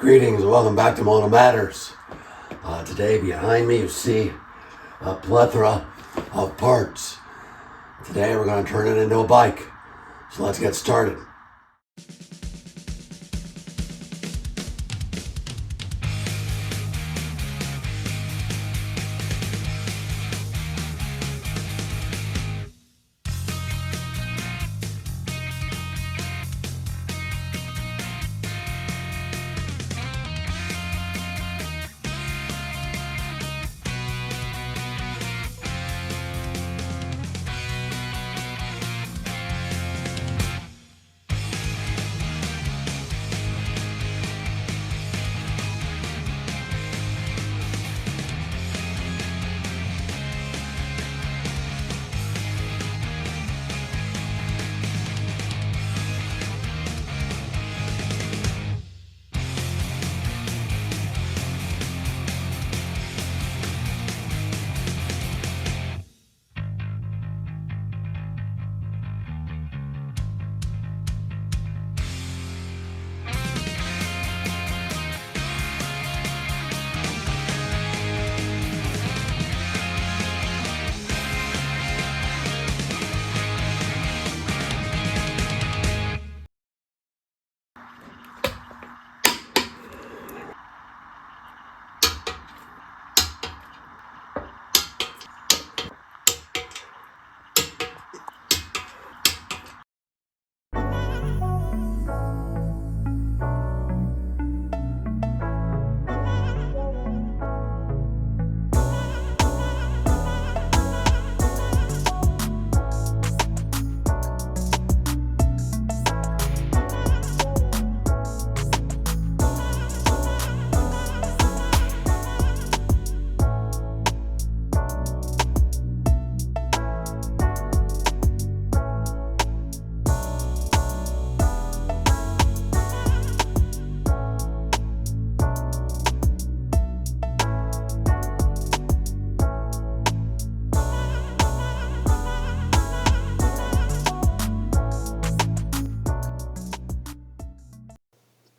Greetings and welcome back to Moto Matters. Today behind me you see a plethora of parts. Today we're going to turn it into a bike. So let's get started.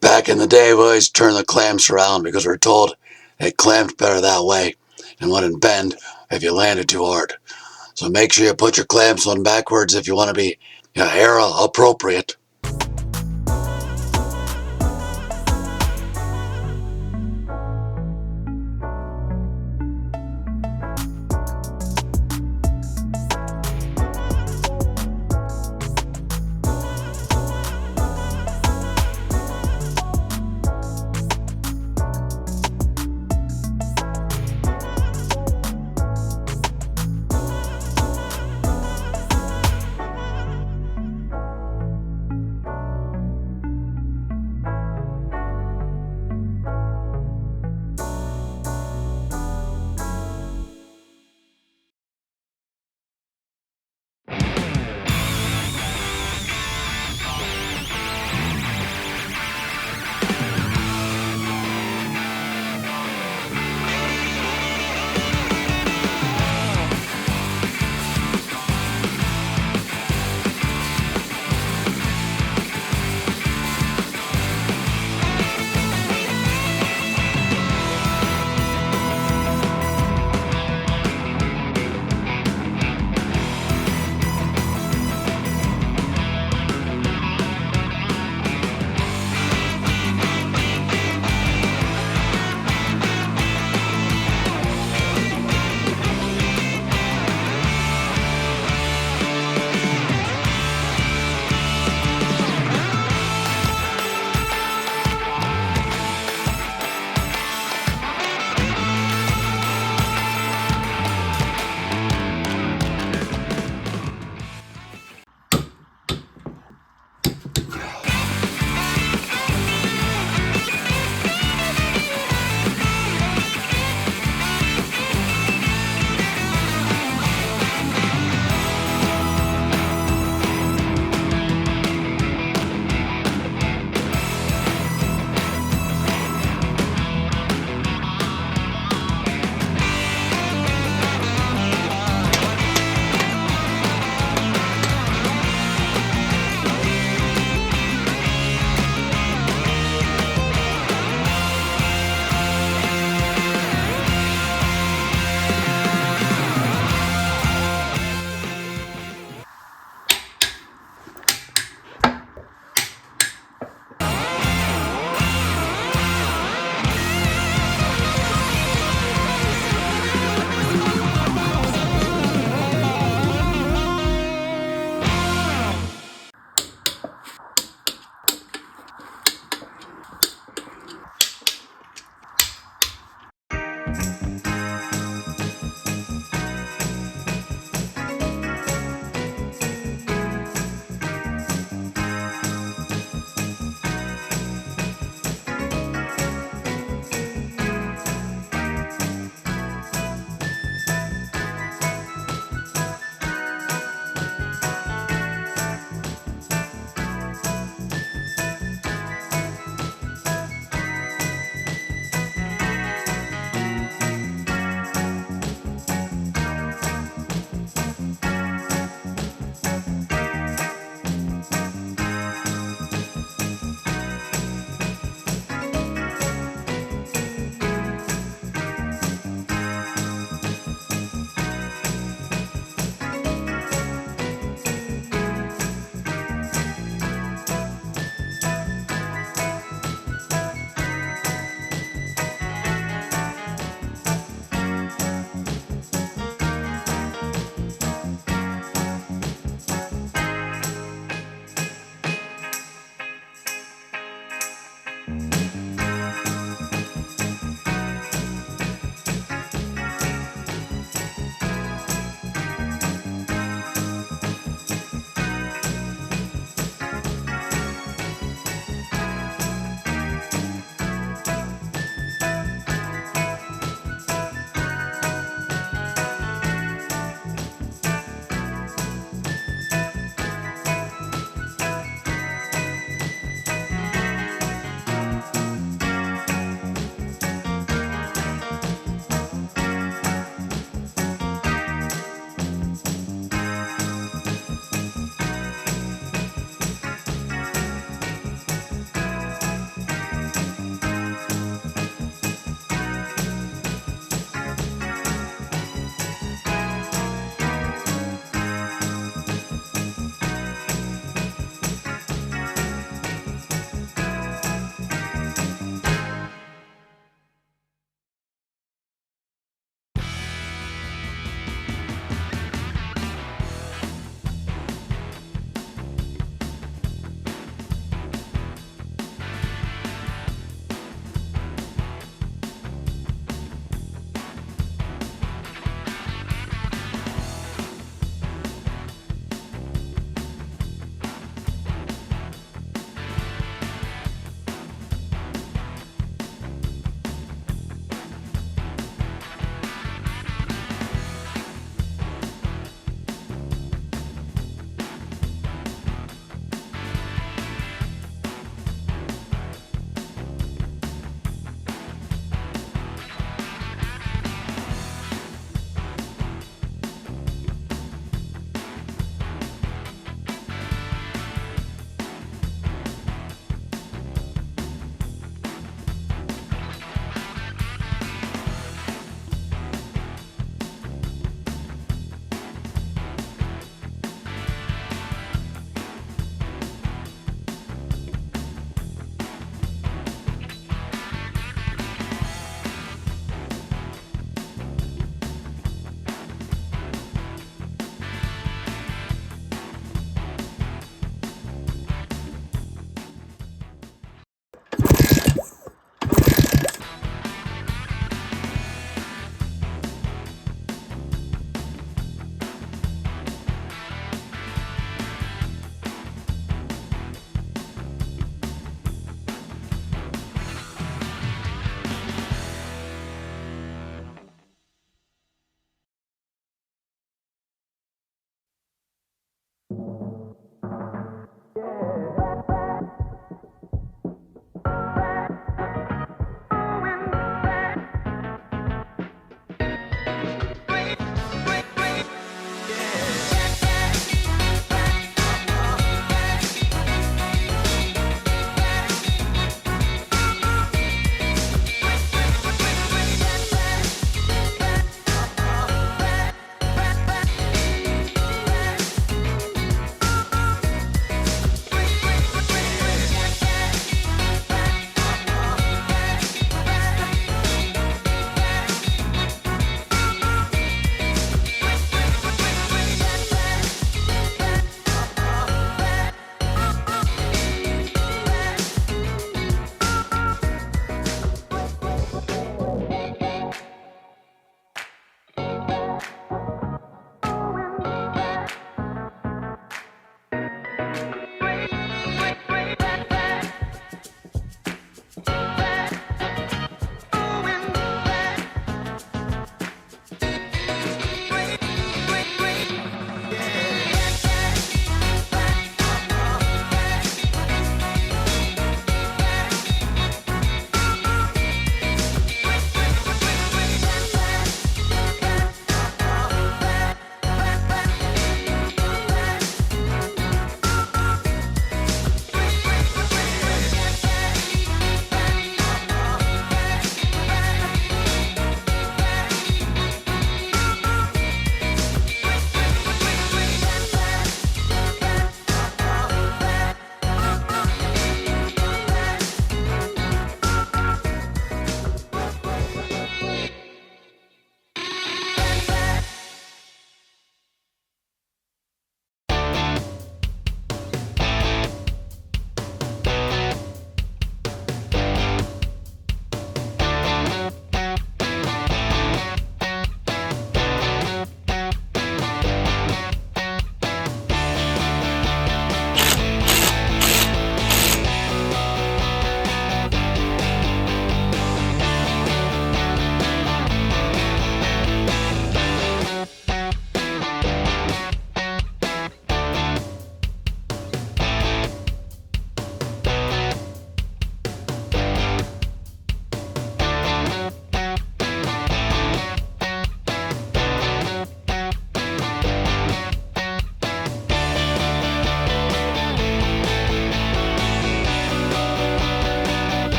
Back in the day, we always turned the clamps around because we were told it clamped better that way and wouldn't bend if you landed too hard. So make sure you put your clamps on backwards if you want to be era appropriate.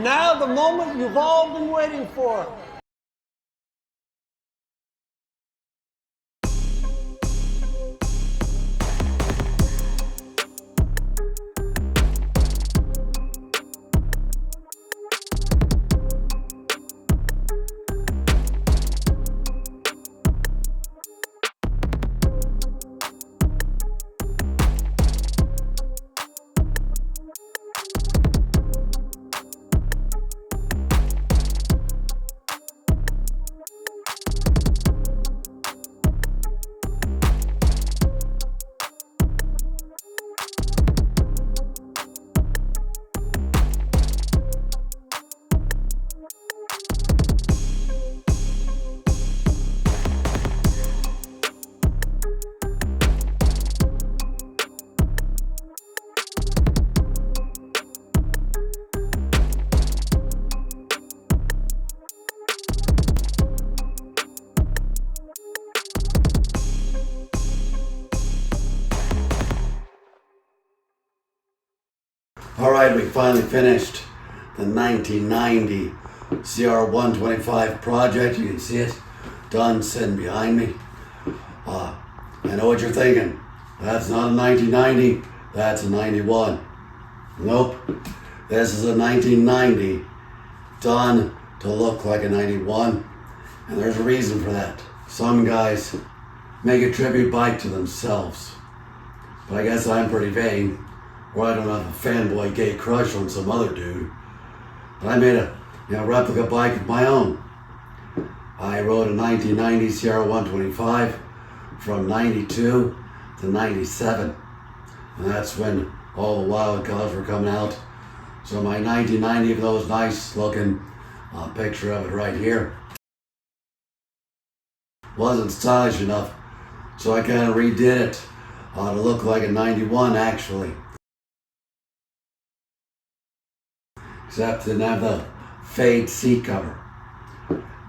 And now the moment you've all been waiting for. Alright, we finally finished the 1990 CR125 project. You can see it done sitting behind me. I know what you're thinking. That's not a 1990, that's a 91. Nope, this is a 1990 done to look like a 91. And there's a reason for that. Some guys make a tribute bike to themselves. But I guess I'm pretty vain, or I don't have a fanboy gay crush on some other dude. But I made a replica bike of my own. I rode a 1990 CR125 from 92 to 97. And that's when all the wild cars were coming out. So my 1990, even though it's nice looking, picture of it right here, wasn't stylish enough. So I kind of redid it to look like a 91 actually. Except didn't have the fade seat cover.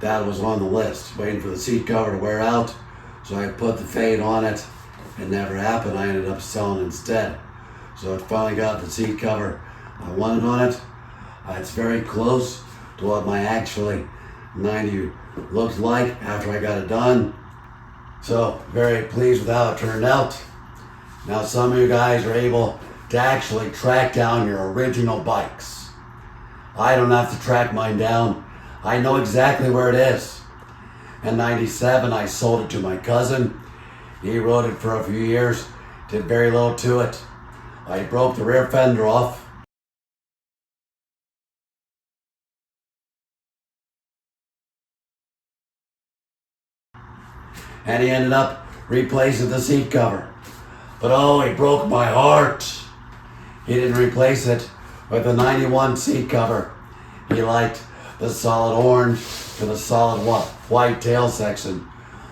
That was on the list, waiting for the seat cover to wear out. So I put the fade on it. It never happened. I ended up selling instead. So it finally got the seat cover I wanted on it. It's very close to what my actually 90 looked like after I got it done. So very pleased with how it turned out. Now some of you guys are able to actually track down your original bikes. I don't have to track mine down. I know exactly where it is. In 97, I sold it to my cousin. He rode it for a few years, did very little to it. I broke the rear fender off. And he ended up replacing the seat cover. But oh, he broke my heart. He didn't replace it with the 91 seat cover. He liked the solid orange to the solid white tail section.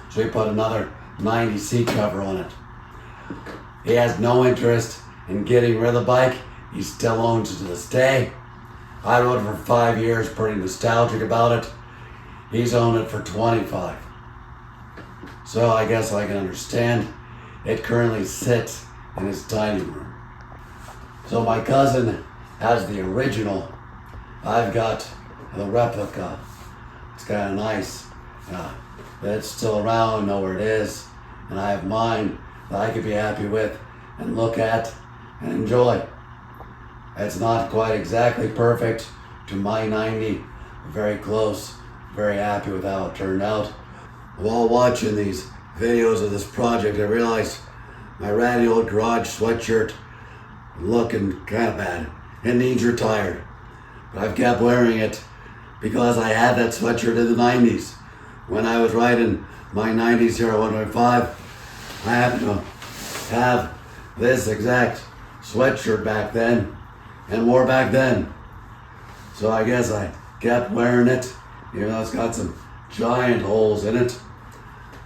So he put another 90 seat cover on it. He has no interest in getting rid of the bike. He still owns it to this day. I rode it for 5 years, pretty nostalgic about it. He's owned it for 25. So I guess I can understand. It currently sits in his dining room. So my cousin has the original. I've got the replica. It's kind of nice. It's still around, know where it is. And I have mine that I could be happy with and look at and enjoy. It's not quite exactly perfect to my 90. Very close. Very happy with how it turned out. While watching these videos of this project, I realized my ratty old garage sweatshirt looking kind of bad. It needs retired. But I've kept wearing it because I had that sweatshirt in the 90s. When I was riding my 90s CR125, I happened to have this exact sweatshirt back then and wore back then. So I guess I kept wearing it, even though it's got some giant holes in it.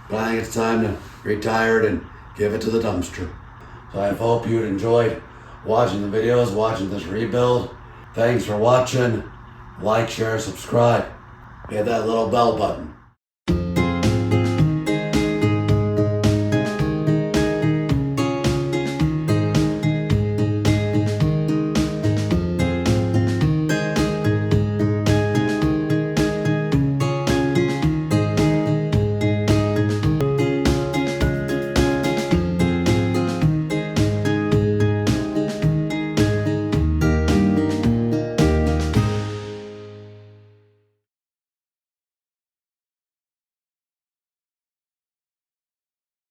But I think it's time to retire it and give it to the dumpster. So I hope you enjoyed watching the videos, watching this rebuild. Thanks for watching. Like, share, subscribe. Hit that little bell button.